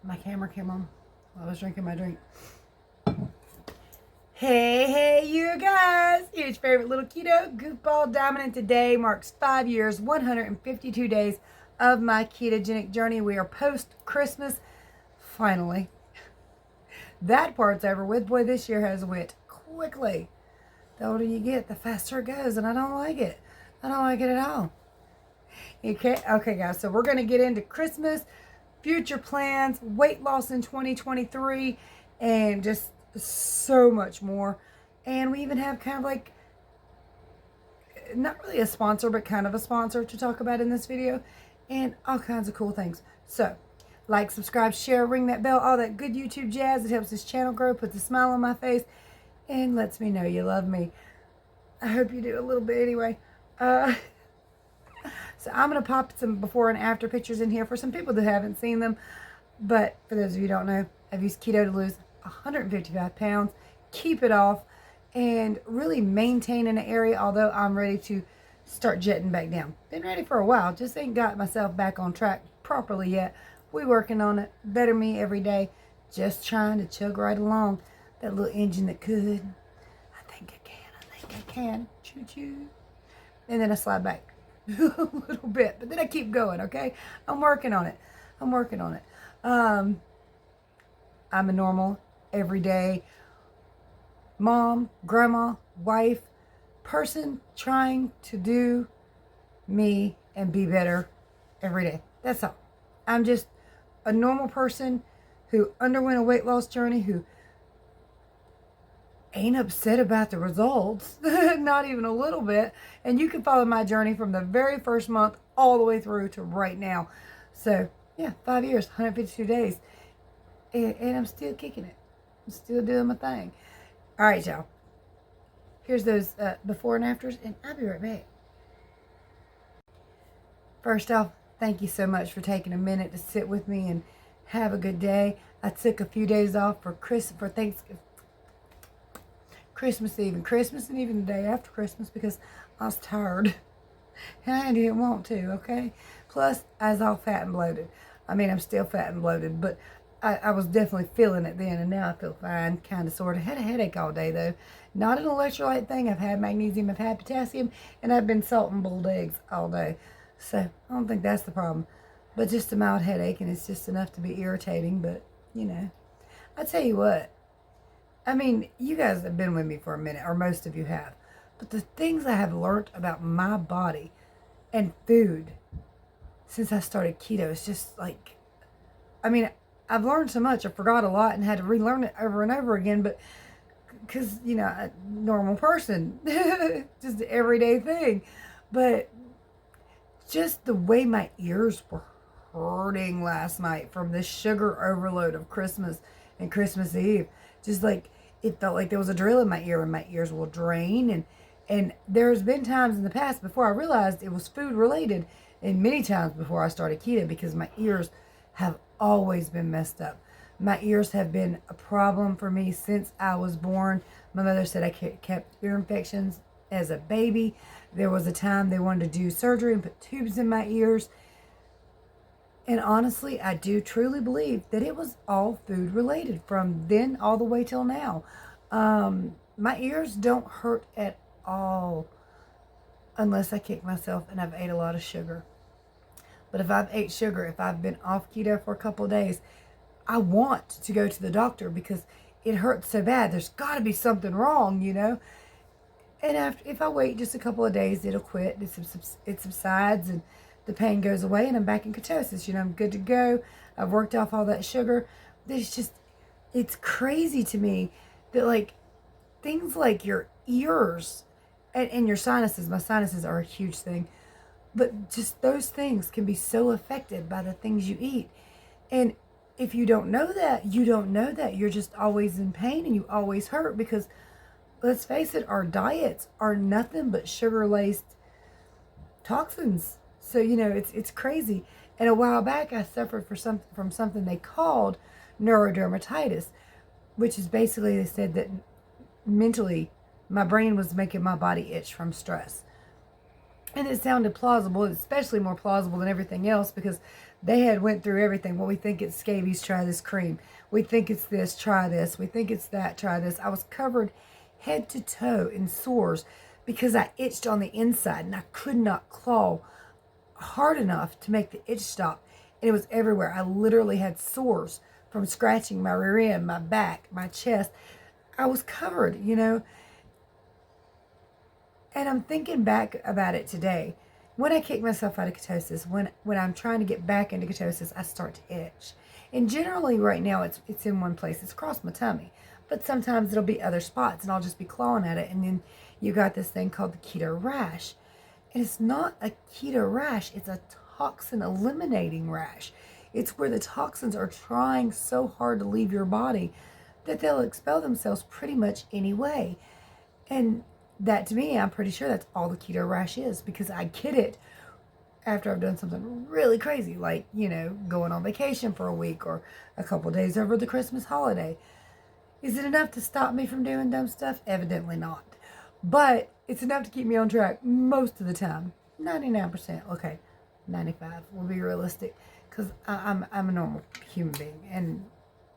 My camera came on while I was drinking my drink. Hey, you guys! It's your favorite little keto goofball Diamond, and today marks 5 years, 152 days of my ketogenic journey. We are post-Christmas, finally. That part's over with. Boy, this year has went quickly. The older you get, the faster it goes, and I don't like it. I don't like it at all. Okay, guys, so we're going to get into Christmas, future plans, weight loss in 2023, and just so much more. And we even have kind of like, not really a sponsor, but kind of a sponsor to talk about in this video, and all kinds of cool things. So, like, subscribe, share, ring that bell, all that good YouTube jazz. It helps this channel grow, puts a smile on my face, and lets me know you love me. I hope you do a little bit anyway. So I'm going to pop some before and after pictures in here for some people that haven't seen them. But for those of you who don't know, I've used keto to lose 155 pounds, keep it off, and really maintain an area, although I'm ready to start jetting back down. Been ready for a while, just ain't got myself back on track properly yet. We working on it. Better me every day. Just trying to chug right along. That little engine that could. I think I can. Choo-choo. And then I slide back a little bit. But then I keep going, okay? I'm working on it. I'm a normal, everyday mom, grandma, wife, person trying to do me and be better every day. That's all. I'm just a normal person who underwent a weight loss journey, who ain't upset about the results, not even a little bit. And you can follow my journey from the very first month all the way through to right now. So yeah, 5 years, 152 days, and I'm still kicking it. I'm still doing my thing. All right, y'all. Here's those before and afters, and I'll be right back. First off, thank you so much for taking a minute to sit with me and have a good day. I took a few days off for Thanksgiving, Christmas Eve, and even the day after Christmas because I was tired. And I didn't want to, okay? Plus, I was all fat and bloated. I mean, I'm still fat and bloated, but I was definitely feeling it then, and now I feel fine, kind of, sort of. Had a headache all day, though. Not an electrolyte thing. I've had magnesium, I've had potassium, and I've been salting boiled eggs all day. So, I don't think that's the problem. But just a mild headache, and it's just enough to be irritating, but, you know. I tell you what. I mean, you guys have been with me for a minute, or most of you have. But the things I have learned about my body and food since I started keto is just like, I mean, I've learned so much. I forgot a lot and had to relearn it over and over again. But because, you know, a normal person, just an everyday thing. But just the way my ears were hurting last night from the sugar overload of Christmas and Christmas Eve. Just like, it felt like there was a drill in my ear, and my ears will drain. And there's been times in the past before I realized it was food related, and many times before I started keto, because my ears have always been messed up. My ears have been a problem for me since I was born. My mother said I kept ear infections as a baby. There was a time they wanted to do surgery and put tubes in my ears. And honestly, I do truly believe that it was all food related from then all the way till now. My ears don't hurt at all unless I kick myself and I've ate a lot of sugar. But if I've ate sugar, if I've been off keto for a couple of days, I want to go to the doctor because it hurts so bad. There's got to be something wrong, you know. And if I wait just a couple of days, it'll quit. It subsides and the pain goes away, and I'm back in ketosis. You know, I'm good to go. I've worked off all that sugar. It's crazy to me that, like, things like your ears and your sinuses, my sinuses are a huge thing, but just those things can be so affected by the things you eat. And if you don't know that, you don't know that. You're just always in pain and you always hurt because, let's face it, our diets are nothing but sugar-laced toxins. So, you know, it's crazy. And a while back, I suffered from something they called neurodermatitis, which is basically, they said that mentally, my brain was making my body itch from stress. And it sounded plausible, especially more plausible than everything else, because They had went through everything. Well, we think it's scabies, try this cream. We think it's this, try this. We think it's that, try this. I was covered head to toe in sores because I itched on the inside and I could not claw hard enough to make the itch stop. And it was everywhere. I literally had sores from scratching my rear end, my back, my chest. I was covered, you know. And I'm thinking back about it today. When I kick myself out of ketosis, when I'm trying to get back into ketosis, I start to itch. And generally right now it's in one place. It's across my tummy. But sometimes it'll be other spots and I'll just be clawing at it. And then you got this thing called the keto rash. And it's not a keto rash. It's a toxin eliminating rash. It's where the toxins are trying so hard to leave your body that they'll expel themselves pretty much anyway. And that to me, I'm pretty sure that's all the keto rash is, because I get it after I've done something really crazy, like, you know, going on vacation for a week or a couple days over the Christmas holiday. Is it enough to stop me from doing dumb stuff? Evidently not. But it's enough to keep me on track most of the time. 99%. Okay, 95. We'll be realistic, because I'm a normal human being and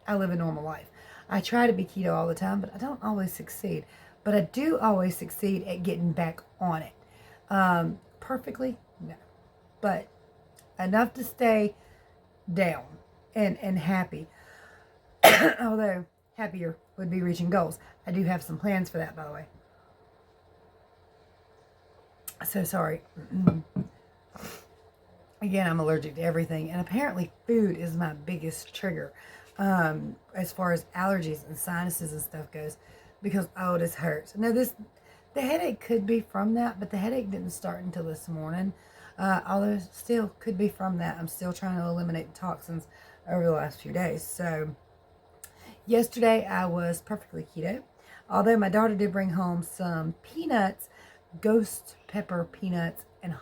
I live a normal life. I try to be keto all the time, but I don't always succeed. But I do always succeed at getting back on it. Perfectly? No. But enough to stay down and happy. Although happier would be reaching goals. I do have some plans for that, by the way. So sorry. Again, I'm allergic to everything. And apparently food is my biggest trigger as far as allergies and sinuses and stuff goes. Because, oh, this hurts. Now, the headache could be from that, but the headache didn't start until this morning. Although still could be from that. I'm still trying to eliminate the toxins over the last few days. So, yesterday I was perfectly keto. Although my daughter did bring home some peanuts, ghost pepper peanuts, and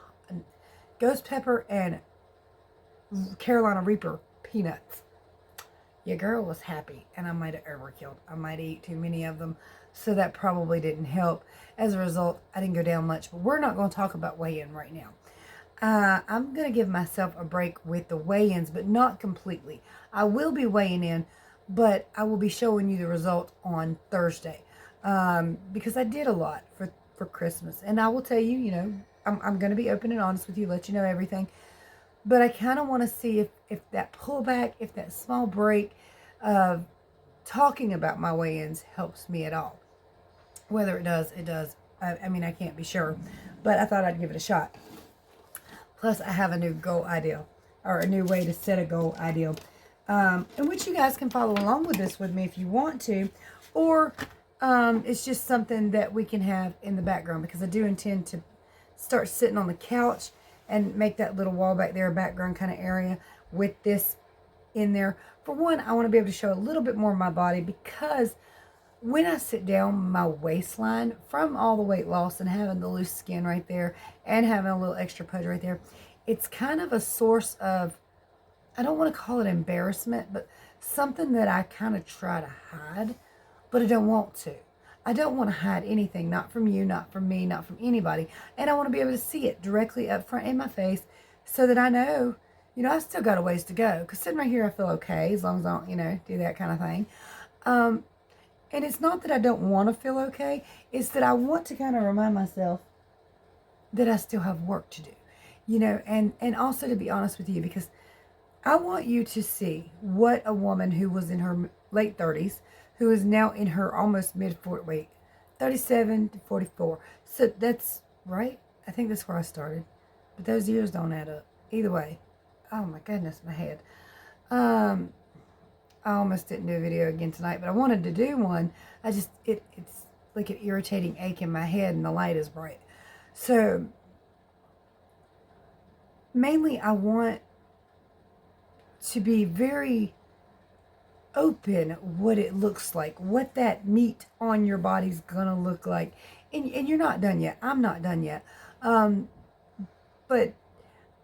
ghost pepper and Carolina Reaper peanuts. Your girl was happy, and I might have overkilled. I might eat too many of them, so that probably didn't help. As a result, I didn't go down much, but we're not going to talk about weigh-in right now. I'm going to give myself a break with the weigh-ins, but not completely. I will be weighing in, but I will be showing you the result on Thursday, because I did a lot for Christmas. And I will tell you, you know, I'm going to be open and honest with you, let you know everything. But I kind of want to see if that pullback, if that small break of talking about my weigh-ins helps me at all. Whether it does, it does. I mean, I can't be sure. But I thought I'd give it a shot. Plus, I have a new goal ideal, or a new way to set a goal ideal, in which you guys can follow along with this with me if you want to. Or it's just something that we can have in the background, because I do intend to start sitting on the couch and make that little wall back there a background kind of area with this in there. For one, I want to be able to show a little bit more of my body, because when I sit down, my waistline, from all the weight loss and having the loose skin right there and having a little extra pudge right there, it's kind of a source of, I don't want to call it embarrassment, but something that I kind of try to hide, but I don't want to. I don't want to hide anything, not from you, not from me, not from anybody. And I want to be able to see it directly up front in my face, so that I know, you know, I've still got a ways to go. Because sitting right here, I feel okay, as long as I don't, you know, do that kind of thing. And it's not that I don't want to feel okay. It's that I want to kind of remind myself that I still have work to do. You know, and also to be honest with you, because I want you to see what a woman who was in her late 30s, who is now in her almost mid-40s, wait, 37 to 44. So that's right. I think that's where I started. But those years don't add up. Either way. Oh my goodness, my head. I almost didn't do a video again tonight, but I wanted to do one. I just, it's like an irritating ache in my head, and the light is bright. So, mainly I want to be very open what it looks like, what that meat on your body's gonna look like. And you're not done yet. I'm not done yet. But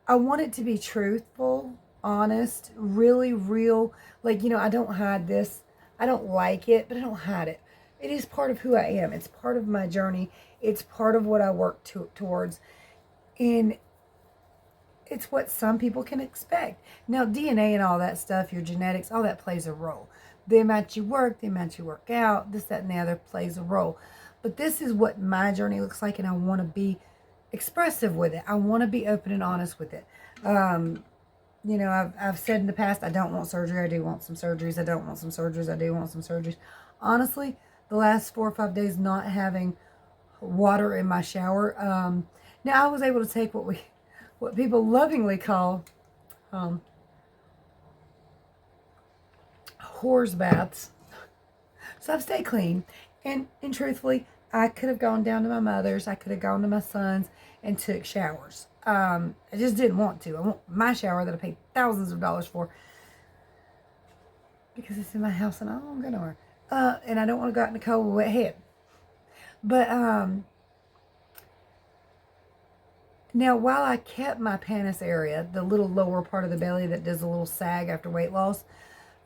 I want it to be truthful, honest, really real. Like, you know, I don't hide this. I don't like it, but I don't hide it. It is part of who I am. It's part of my journey. It's part of what I work towards. And it's what some people can expect. Now, DNA and all that stuff, your genetics, all that plays a role. The amount you work, the amount you work out, this, that, and the other plays a role. But this is what my journey looks like, and I want to be expressive with it. I want to be open and honest with it. You know, I've said in the past, I don't want surgery. I do want some surgeries. I don't want some surgeries. I do want some surgeries. Honestly, the last 4 or 5 days not having water in my shower. Now I was able to take what people lovingly call whores baths. So I've stayed clean. And truthfully, I could have gone down to my mother's. I could have gone to my son's and took showers. I just didn't want to. I want my shower that I paid thousands of dollars for because it's in my house and I don't go nowhere. And I don't want to go out in the cold with a wet head. But now, while I kept my pannus area, the little lower part of the belly that does a little sag after weight loss,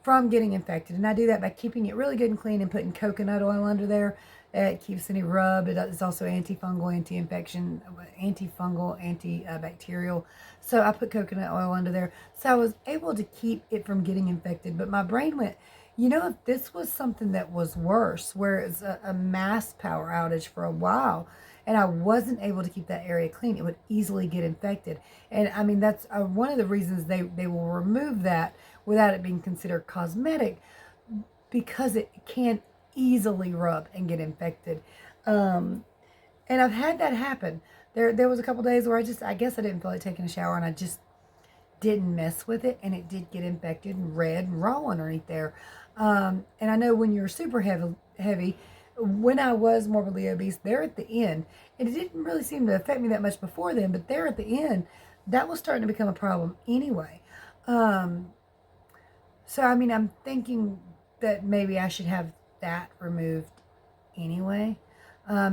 from getting infected, and I do that by keeping it really good and clean and putting coconut oil under there. It keeps any rub. It's also antifungal, anti-infection, antifungal, antibacterial. So I put coconut oil under there. So I was able to keep it from getting infected. But my brain went, you know, if this was something that was worse, where it's a mass power outage for a while, and I wasn't able to keep that area clean, it would easily get infected. And I mean, that's one of the reasons they will remove that without it being considered cosmetic, because it can easily rub and get infected. And I've had that happen. There was a couple days where I guess I didn't feel like taking a shower, and I just didn't mess with it, and it did get infected and red and raw underneath there. And I know when you're super heavy, when I was morbidly obese, there at the end, and it didn't really seem to affect me that much before then, but there at the end, that was starting to become a problem anyway. So, I mean, I'm thinking that maybe I should have that removed anyway,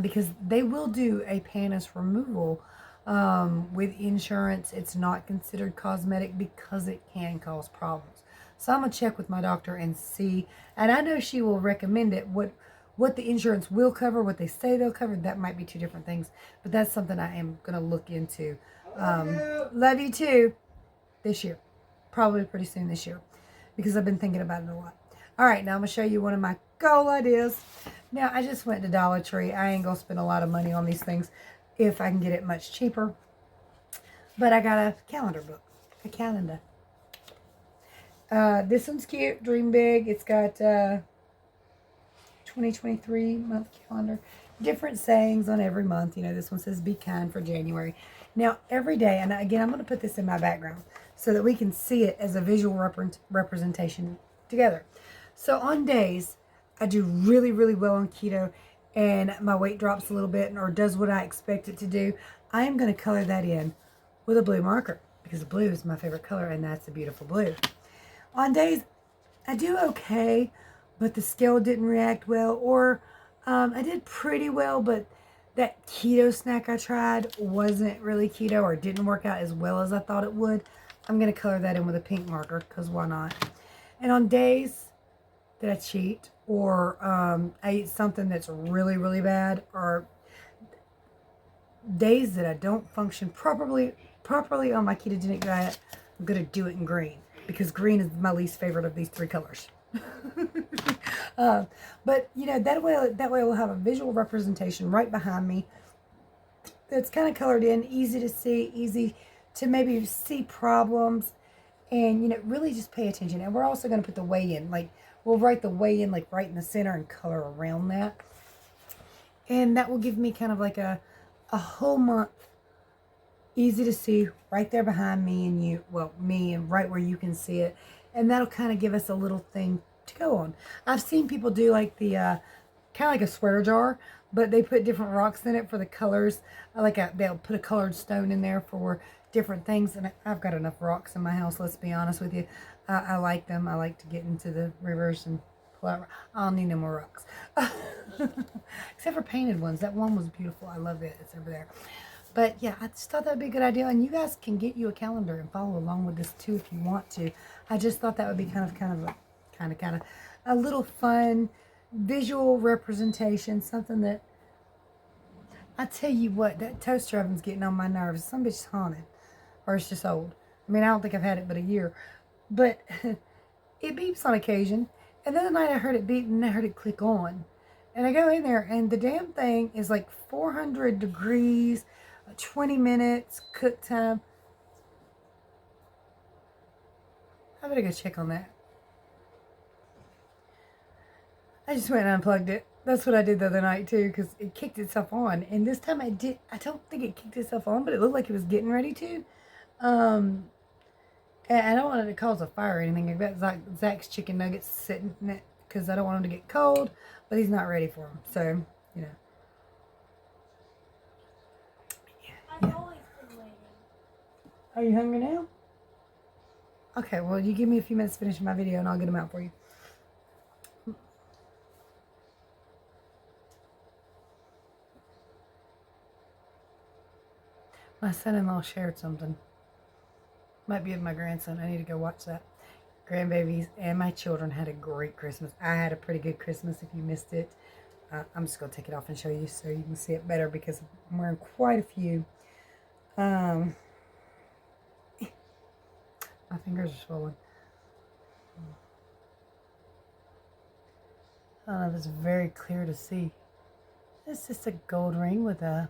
because they will do a pannus removal with insurance. It's not considered cosmetic because it can cause problems. So I'm going to check with my doctor and see, and I know she will recommend it. What the insurance will cover, what they say they'll cover, that might be two different things, but that's something I am going to look into. Love you too, this year, probably pretty soon this year, because I've been thinking about it a lot. All right, now I'm going to show you one of my goal ideas. Now, I just went to Dollar Tree. I ain't going to spend a lot of money on these things if I can get it much cheaper. But I got a calendar book, a calendar. This one's cute, Dream Big. It's got 2023 month calendar. Different sayings on every month. You know, this one says be kind for January. Now, every day, and again, I'm going to put this in my background so that we can see it as a visual representation together. So on days I do really, really well on keto and my weight drops a little bit or does what I expect it to do, I am going to color that in with a blue marker because blue is my favorite color, and that's a beautiful blue. On days I do okay, but the scale didn't react well, or I did pretty well, but that keto snack I tried wasn't really keto or didn't work out as well as I thought it would, I'm going to color that in with a pink marker because why not? And on days that I cheat or I eat something that's really, really bad, or days that I don't function properly on my ketogenic diet, I'm going to do it in green because green is my least favorite of these three colors. But you know, that way we'll have a visual representation right behind me that's kind of colored in, easy to see, easy to maybe see problems, and you know, really just pay attention. And we're also going to put the weigh in, like we'll write the weigh in like right in the center and color around that, and that will give me kind of like a whole month easy to see right there behind me and you, well, me, and right where you can see it. And that'll kind of give us a little thing to go on. I've seen people do like the, kind of like a sweater jar, but they put different rocks in it for the colors. They'll put a colored stone in there for different things. And I've got enough rocks in my house, let's be honest with you. I like them. I like to get into the rivers and pull out. I don't need no more rocks. Except for painted ones. That one was beautiful. I love it. It's over there. But yeah, I just thought that would be a good idea. And you guys can get you a calendar and follow along with this too if you want to. I just thought that would be kind of a little fun visual representation. Something that, I tell you what, that toaster oven's getting on my nerves. Some bitch's haunted. or it's just old. I mean, I don't think I've had it but a year. But it beeps on occasion. And the other night I heard it beep and I heard it click on. And I go in there and the damn thing is like 400 degrees, 20 minutes cook time. I better go check on that. I just went and unplugged it. That's what I did the other night too, because it kicked itself on. And this time I don't think it kicked itself on, but it looked like it was getting ready to. And I don't want it to cause a fire or anything. I've got Zach's chicken nuggets sitting in it because I don't want him to get cold, but he's not ready for them. So, you know. I've always been waiting. Are you hungry now? Okay, well, you give me a few minutes to finish my video and I'll get them out for you. My son-in-law shared something. Might be of my grandson. I need to go watch that. Grandbabies and my children had a great Christmas. I had a pretty good Christmas if you missed it. I'm just going to take it off and show you so you can see it better because I'm wearing quite a few. My fingers are swollen. I don't know if it's very clear to see. It's just a gold ring with a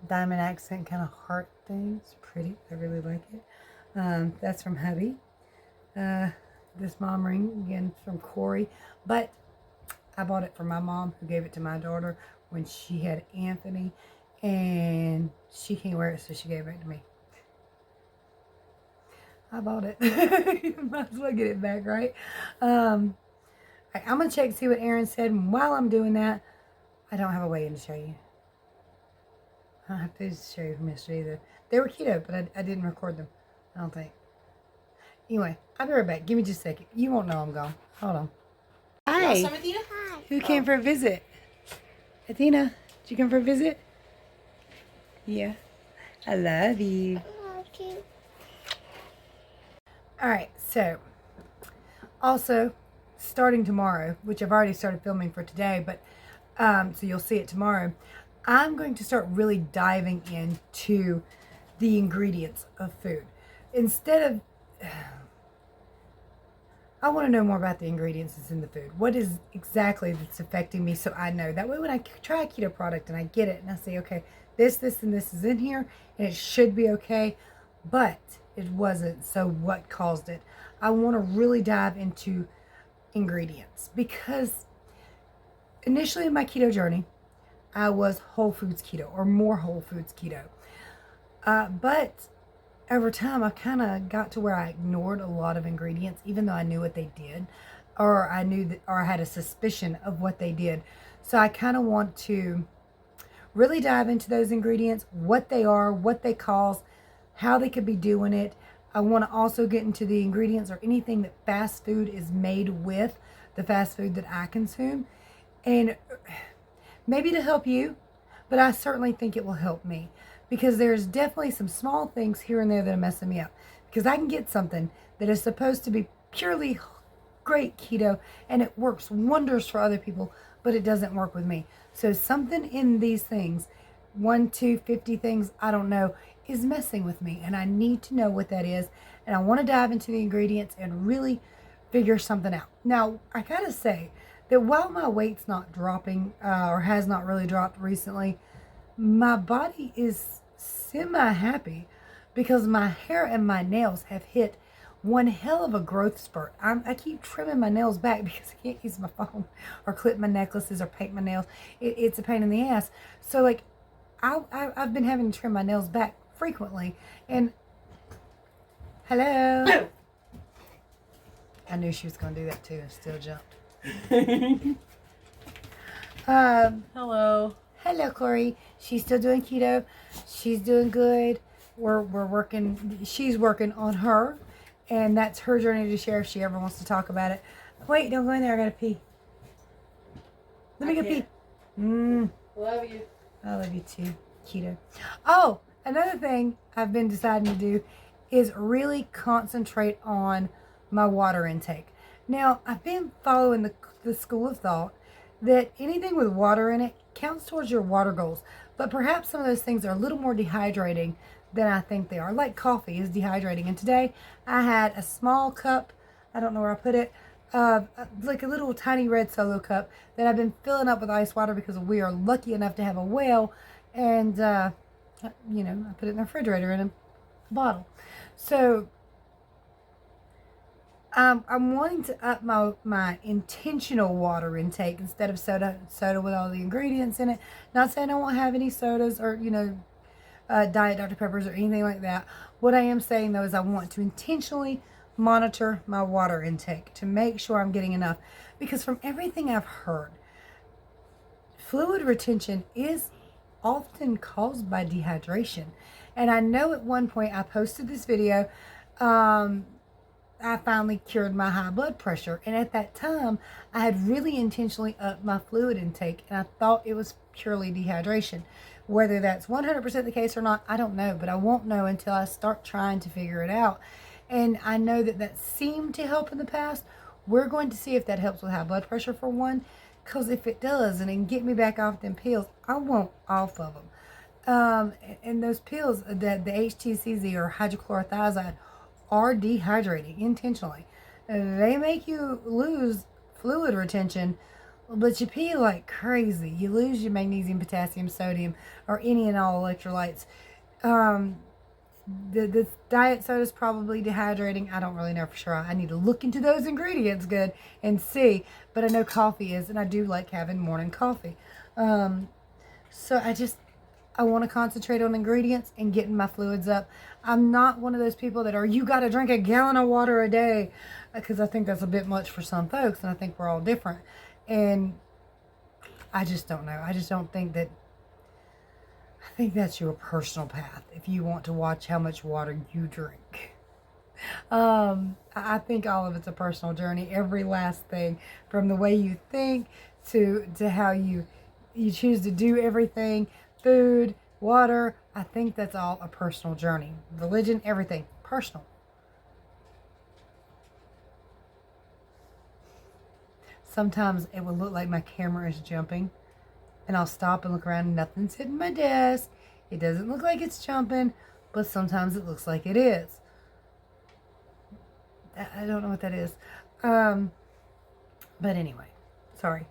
diamond accent kind of heart thing. It's pretty. I really like it. That's from hubby. This mom ring again from Corey, but I bought it for my mom who gave it to my daughter when she had Anthony, and she can't wear it, so she gave it to me. I bought it. Might as well get it back, right? I'm gonna check to see what Aaron said, and while I'm doing that, I don't have a weigh-in to show you. I don't have to show you from yesterday either. They were keto, but I didn't record them. I don't think. Anyway, I'll be right back. Give me just a second. You won't know I'm gone. Hold on. Hi. Athena? Hi. Who came for a visit? Athena, did you come for a visit? Yeah. I love you. I love you. Alright, so also starting tomorrow, which I've already started filming for today, but so you'll see it tomorrow, I'm going to start really diving into the ingredients of food. Instead of, I want to know more about the ingredients that's in the food. What is exactly that's affecting me so I know. That way when I try a keto product and I get it and I say, okay, this, and this is in here and it should be okay, but it wasn't, so what caused it? I want to really dive into ingredients because initially in my keto journey, I was whole foods keto or more whole foods keto. But over time, I kind of got to where I ignored a lot of ingredients, even though I knew what they did, or I knew that, or I had a suspicion of what they did. So I kind of want to really dive into those ingredients, what they are, what they cause, how they could be doing it. I want to also get into the ingredients or anything that fast food is made with, the fast food that I consume, and maybe to help you, but I certainly think it will help me. Because there's definitely some small things here and there that are messing me up. Because I can get something that is supposed to be purely great keto and it works wonders for other people, but it doesn't work with me. So something in these things, 1, 2, 50 things, I don't know, is messing with me. And I need to know what that is. And I want to dive into the ingredients and really figure something out. Now, I gotta say that while my weight's not dropping or has not really dropped recently, my body is semi-happy because my hair and my nails have hit one hell of a growth spurt. I keep trimming my nails back because I can't use my phone or clip my necklaces or paint my nails. It's a pain in the ass. So like I've been having to trim my nails back frequently. And hello. I knew she was going to do that too and still jumped. Hello. Hello, Corey. She's still doing keto. She's doing good. We're working. She's working on her, and that's her journey to share if she ever wants to talk about it. Wait, don't go in there. I gotta pee. Let me go pee. Love you. I love you too, keto. Oh, another thing I've been deciding to do is really concentrate on my water intake. Now, I've been following the school of thought that anything with water in it counts towards your water goals. But perhaps some of those things are a little more dehydrating than I think they are. Like coffee is dehydrating. And today I had a small cup, I don't know where I put it, like a little tiny red Solo cup that I've been filling up with ice water because we are lucky enough to have a well. And, you know, I put it in the refrigerator in a bottle. So I'm wanting to up my intentional water intake instead of soda with all the ingredients in it. Not saying I won't have any sodas or, you know, Diet Dr. Peppers or anything like that. What I am saying though is I want to intentionally monitor my water intake to make sure I'm getting enough. Because from everything I've heard, fluid retention is often caused by dehydration. And I know at one point I posted this video, I finally cured my high blood pressure. And at that time, I had really intentionally upped my fluid intake. And I thought it was purely dehydration. Whether that's 100% the case or not, I don't know. But I won't know until I start trying to figure it out. And I know that seemed to help in the past. We're going to see if that helps with high blood pressure for one. Because if it does and it can get me back off them pills, I want off of them. And those pills, the HTCZ or hydrochlorothiazide, are dehydrating intentionally. They make you lose fluid retention, but you pee like crazy. You lose your magnesium, potassium, sodium, or any and all electrolytes. The diet soda is probably dehydrating. I don't really know for sure. I need to look into those ingredients good and see. But I know coffee is, and I do like having morning coffee. So I want to concentrate on ingredients and getting my fluids up. I'm not one of those people that you got to drink a gallon of water a day, because I think that's a bit much for some folks, and I think we're all different. And I just don't know. I just don't think that. I think that's your personal path if you want to watch how much water you drink. I think all of it's a personal journey. Every last thing, from the way you think to how you choose to do everything, food, water. I think that's all a personal journey. Religion, everything, personal. Sometimes it will look like my camera is jumping, and I'll stop and look around and nothing's hitting my desk. It doesn't look like it's jumping, but sometimes it looks like it is. I don't know what that is. But anyway, sorry.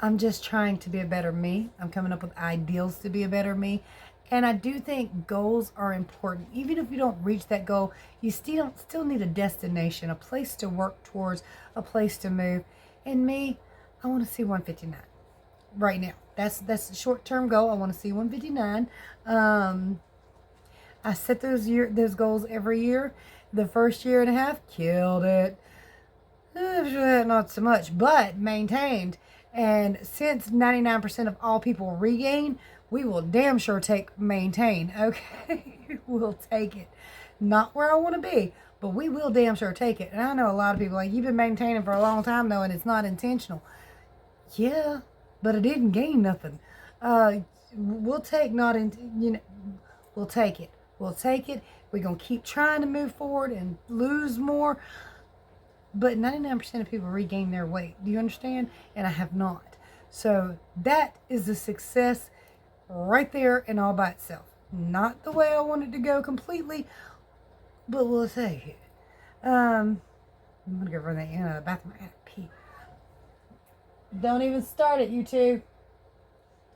I'm just trying to be a better me. I'm coming up with ideals to be a better me. And I do think goals are important. Even if you don't reach that goal, you still need a destination, a place to work towards, a place to move. And me, I want to see 159 right now. That's a short-term goal. I want to see 159. I set those goals every year. The first year and a half, killed it. Not so much, but maintained. And since 99% of all people regain, we will damn sure maintain. Okay, we'll take it. Not where I want to be, but we will damn sure take it. And I know a lot of people like, you've been maintaining for a long time though, and it's not intentional. Yeah, but I didn't gain nothing. We'll take we'll take it. We'll take it. We're gonna keep trying to move forward and lose more. But 99% of people regain their weight. Do you understand? And I have not. So that is a success right there and all by itself. Not the way I wanted to go completely, but we'll take it. I'm going to go run that in the bathroom. I gotta pee. Don't even start it, you two.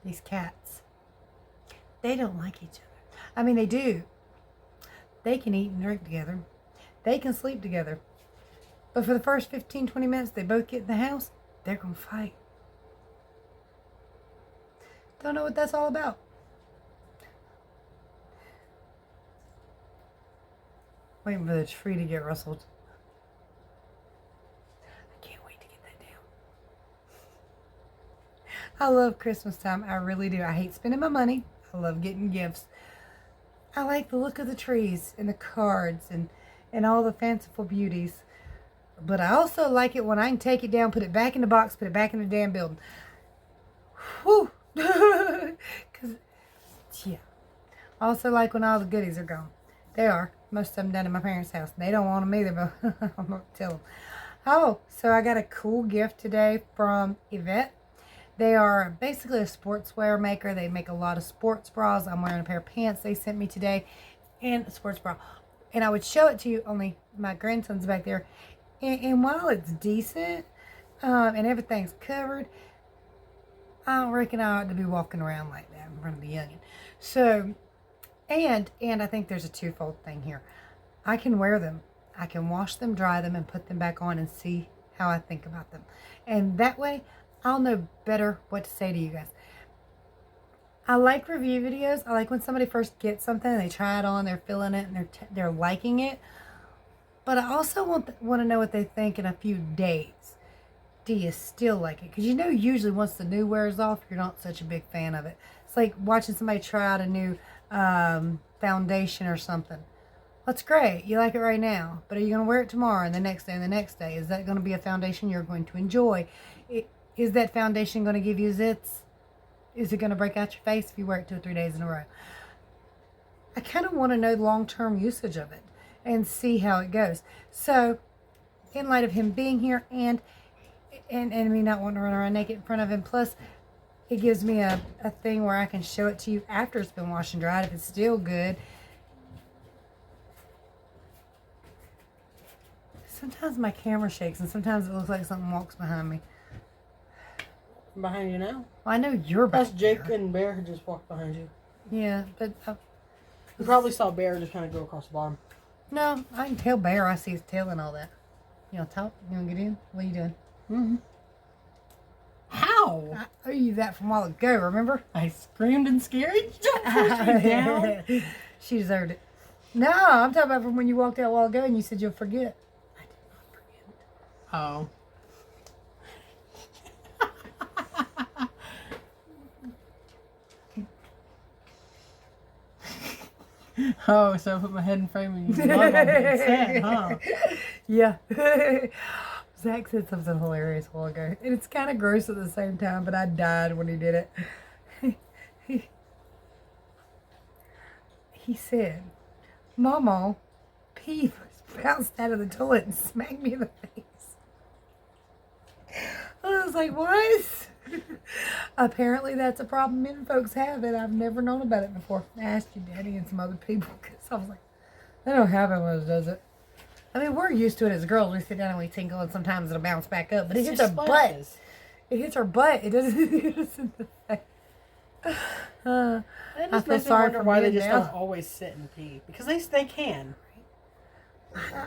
These cats. They don't like each other. I mean, they do. They can eat and drink together. They can sleep together. But for the first 15, 20 minutes they both get in the house, they're going to fight. Don't know what that's all about. Waiting for the tree to get rustled. I can't wait to get that down. I love Christmas time. I really do. I hate spending my money. I love getting gifts. I like the look of the trees and the cards and all the fanciful beauties. But I also like it when I can take it down, put it back in the box, put it back in the damn building. Whew. Because, yeah. I also like when all the goodies are gone. They are. Most of them down at my parents' house. They don't want them either, but I'm going to tell them. Oh, so I got a cool gift today from Yvette. They are basically a sportswear maker. They make a lot of sports bras. I'm wearing a pair of pants they sent me today. and a sports bra. And I would show it to you, only my grandson's back there. And while it's decent and everything's covered, I don't reckon I ought to be walking around like that in front of the youngin'. So, and I think there's a twofold thing here. I can wear them. I can wash them, dry them, and put them back on and see how I think about them. And that way, I'll know better what to say to you guys. I like review videos. I like when somebody first gets something, they try it on, they're feeling it, and they're liking it. But I also want to know what they think in a few days. Do you still like it? Because you know usually once the new wears off, you're not such a big fan of it. It's like watching somebody try out a new foundation or something. That's great. You like it right now. But are you going to wear it tomorrow and the next day and the next day? Is that going to be a foundation you're going to enjoy? Is that foundation going to give you zits? Is it going to break out your face if you wear it 2 or 3 days in a row? I kind of want to know the long-term usage of it and see how it goes. So, in light of him being here and me not wanting to run around naked in front of him, plus it gives me a thing where I can show it to you after it's been washed and dried if it's still good. Sometimes my camera shakes and sometimes it looks like something walks behind me. Behind you now? Well, I know you're back That's Jake there. and Bear who just walked behind you. Yeah, but You probably saw Bear just kind of go across the bottom. no, I can tell Bear. I see his tail and all that. You want to talk? You want to get in? What are you doing? Mm-hmm. How? I owe you that from a while ago, remember? I screamed and scared you. Don't push me down. She deserved it. No, I'm talking about from when you walked out a while ago and you said you'll forget. I did not forget. Oh. Oh, so I put my head in frame and you love on being sad, huh? Yeah. Zach said something hilarious a while ago. And it's kind of gross at the same time, but I died when he did it. He said, Mama, pee bounced out of the toilet and smacked me in the face. I was like, what? Apparently that's a problem men folks have, and I've never known about it before. I asked your daddy and some other people, because I was like, that don't happen when it does it. I mean, we're used to it as girls. We sit down and we tinkle, and sometimes it'll bounce back up, but it hits our butt. It hits our butt. It doesn't hit us in the face. It I just feel makes me sorry wonder for why they men just now. don't always sit and pee. Because they can.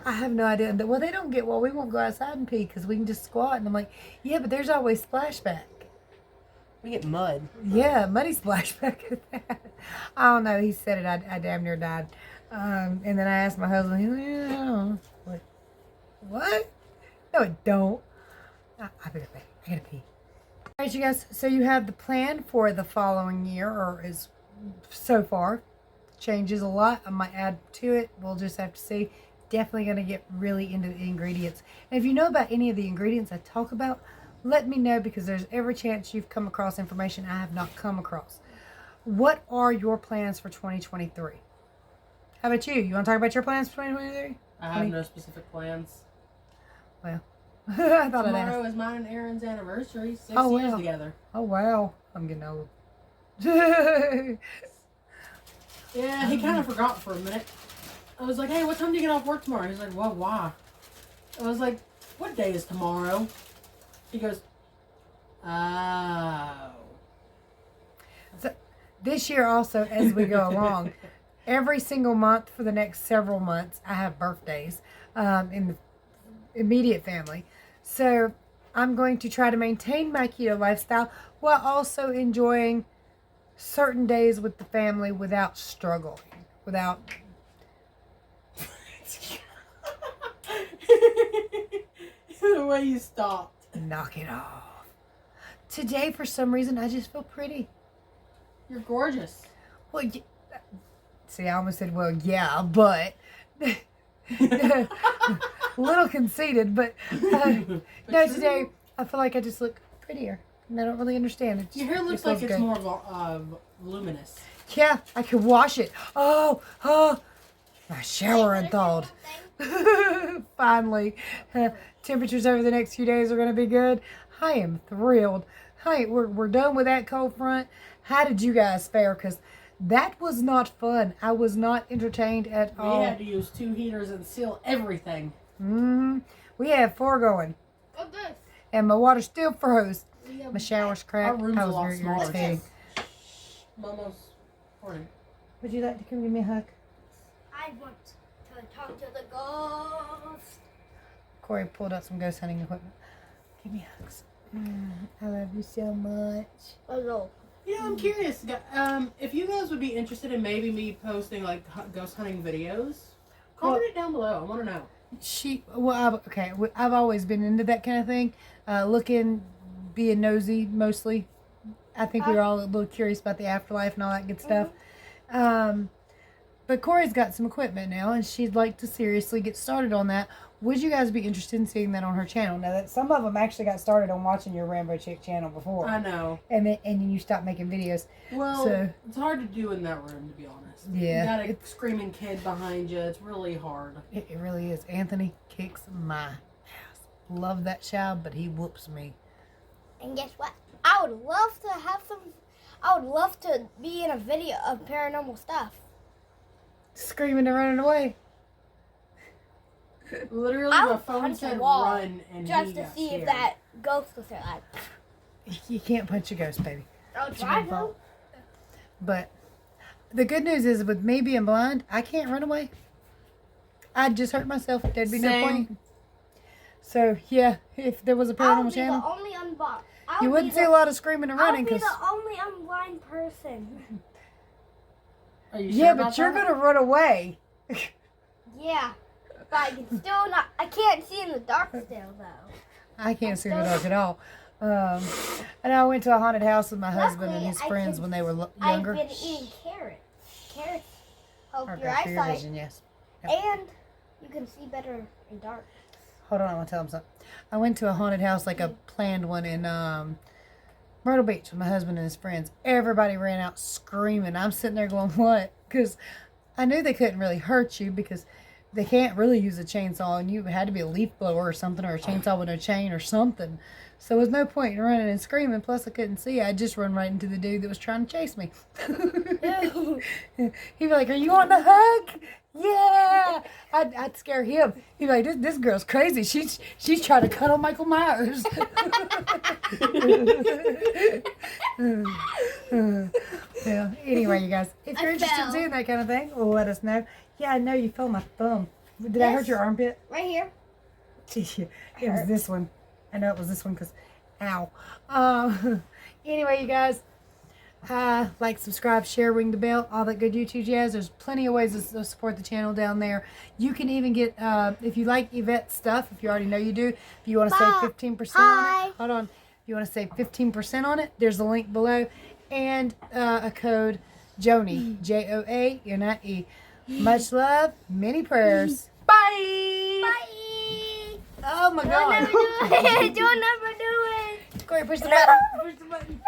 I have no idea. Well, they don't get, well, we won't go outside and pee because we can just squat. And I'm like, yeah, but there's always splashback. We get mud. Yeah, muddy splashback at that. I don't know. He said it. I damn near died. And then I asked my husband. He's like, yeah, I don't know. Like, what? No, it don't. I gotta pee. I gotta pee. All right, you guys. So you have the plan for the following year, or is so far. Changes a lot. I might add to it. We'll just have to see. Definitely going to get really into the ingredients. And if you know about any of the ingredients I talk about, let me know, because there's every chance you've come across information I have not come across. What are your plans for 2023? How about you? You want to talk about your plans for 2023? I have no specific plans. Well, I thought I'd ask. Tomorrow is mine and Aaron's anniversary. 6 Oh, years wow. together. Oh, wow. I'm getting old. Yeah, he kind of forgot for a minute. I was like, hey, what time do you get off work tomorrow? He's like, well, why? I was like, what day is tomorrow? He goes, oh. So, this year also, as we go along, every single month for the next several months, I have birthdays in the immediate family. So I'm going to try to maintain my keto lifestyle while also enjoying certain days with the family without struggling, without... The way you stopped. Knock it off. Today, for some reason, I just feel pretty. You're gorgeous. Well, see, I almost said, well, yeah, but... little conceited, but no, today I feel like I just look prettier. And I don't really understand it. Your hair looks like it's more luminous. Yeah, I could wash it. Oh, my shower unthawed. Finally. Temperatures over the next few days are going to be good. I am thrilled. Hey, we're done with that cold front. How did you guys fare? Because That was not fun. I was not entertained at We all. had to use 2 heaters and seal everything. We had 4 going. What's this? And my water still froze. We have My shower's Our cracked. room's I a was lot very smaller. irritated. Momo's recording. Would you like to come give me a hug? I want to talk to the ghost. Corey pulled out some ghost hunting equipment. Give me hugs. I love you so much. Hello. Yeah, I'm curious. If you guys would be interested in maybe me posting like ghost hunting videos, comment it down below. I want to know. I've always been into that kind of thing. Looking, being nosy mostly. I think we were all a little curious about the afterlife and all that good stuff. But Corey's got some equipment now, and she'd like to seriously get started on that. Would you guys be interested in seeing that on her channel? Now, that some of them actually got started on watching your Rambo Chick channel before. I know. And then you stopped making videos. Well, So- it's hard to do in that room, to be honest. Yeah, You got a screaming kid behind you. It's really hard. It really is. Anthony kicks my ass. Love that child, but he whoops me. And guess what? I would love to have some. I would love to be in a video of paranormal stuff. Screaming and running away. Literally, I the would phone punch a said wall run, and Just he to got see scared. if that ghost was there. Like, You can't punch a ghost, baby. I'll It's your try own to. fault. But the good news is, with me being blind, I can't run away. I'd just hurt myself. There'd be no Same. point. So, yeah, if there was a I paranormal would be channel, the only unblind. you wouldn't see a lot of screaming and I running. would be Cause, the only unblind person. Are you yeah, sure but about you're that? going to run away. Yeah, but I can still not. I can't see in the dark still though. I can't see in the dark at all. And I went to a haunted house with my husband and Luckily, his I friends can- when they were I've younger. been eating carrots. Carrots help Are your good for your eyesight, vision, yes. and you can see better in dark. Hold on, I want to tell them something. I went to a haunted house, like a planned one in Myrtle Beach with my husband and his friends. Everybody ran out screaming. I'm sitting there going, what? Because I knew they couldn't really hurt you because they can't really use a chainsaw, and you had to be a leaf blower or something, or a chainsaw with no chain or something. So there was no point in running and screaming. Plus, I couldn't see. I'd just run right into the dude that was trying to chase me. He'd be like, are you on the hug? Yeah. I'd scare him. He'd be like, this girl's crazy. She's trying to cuddle Michael Myers. Yeah. Anyway, you guys, if you're interested in fell. seeing that kind of thing, let us know. Yeah, I know you felt my thumb. Did I hurt your armpit? Right here. It was this one. I know it was this one because, ow. Anyway, you guys, like, subscribe, share, ring the bell, all that good YouTube jazz. There's plenty of ways to support the channel down there. You can even get, if you like Yvette stuff, if you already know you do, if you want to save 15% on it, hold on. If you want to save 15% on it, there's a link below, and a code JONIE, J-O-A, you're not E. Much love, many prayers. Bye. Bye. Oh my Don't God. never do it. Don't never do it. Corey, push the button. Push the button.